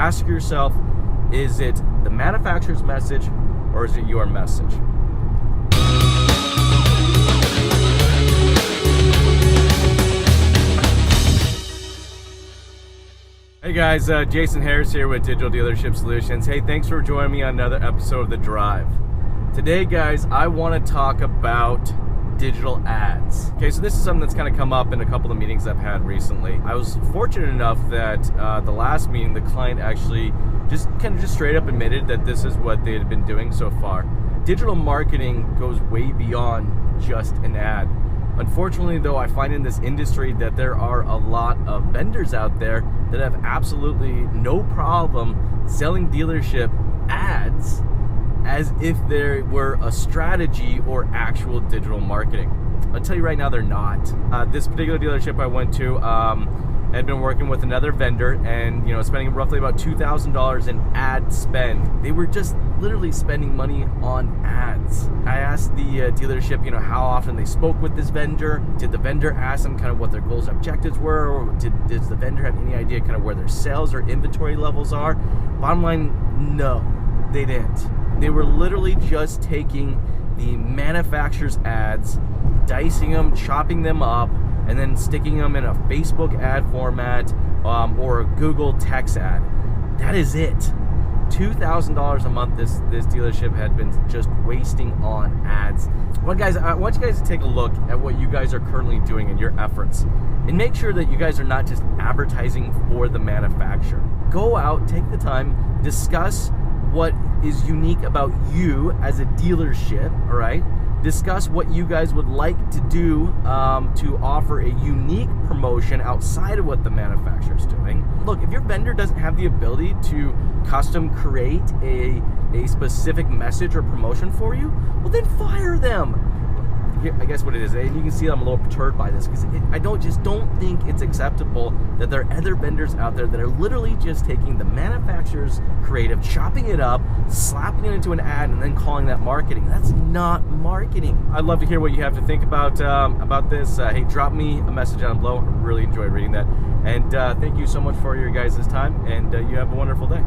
ask yourself, is it the manufacturer's message or is it your message? Hey guys, Jason Harris here with Digital Dealership Solutions. Hey, thanks for joining me on another episode of The Drive. Today, guys, I want to talk about digital ads. Okay, so this is something that's kind of come up in a couple of meetings I've had recently. I was fortunate enough that the last meeting, the client actually just straight up admitted that this is what they had been doing so far. Digital marketing goes way beyond just an ad. Unfortunately, though, I find in this industry that there are a lot of vendors out there that have absolutely no problem selling dealership ads as if they were a strategy or actual digital marketing. I'll tell you right now, they're not. This particular dealership I went to had been working with another vendor and spending roughly about $2,000 in ad spend. They were just literally spending money on ads. I asked the dealership, how often they spoke with this vendor. Did the vendor ask them kind of what their goals and objectives were, or does the vendor have any idea kind of where their sales or inventory levels are? Bottom line, no, they didn't. They were literally just taking the manufacturer's ads, dicing them, chopping them up, and then sticking them in a Facebook ad format or a Google text ad. That is it. $2,000 a month this dealership had been just wasting on ads. Well, guys, I want you guys to take a look at what you guys are currently doing in your efforts and make sure that you guys are not just advertising for the manufacturer. Go out, take the time, discuss what is unique about you as a dealership, all right? Discuss what you guys would like to do to offer a unique promotion outside of what the manufacturer is doing. Look, if your vendor doesn't have the ability to custom create a specific message or promotion for you, well then fire them. I guess what it is, and you can see I'm a little perturbed by this because I don't think it's acceptable that there are other vendors out there that are literally just taking the manufacturer's creative, chopping it up, slapping it into an ad, and then calling that marketing. That's not marketing. I'd love to hear what you have to think about this. Hey, drop me a message down below. I really enjoy reading that. And thank you so much for your guys' time, and you have a wonderful day.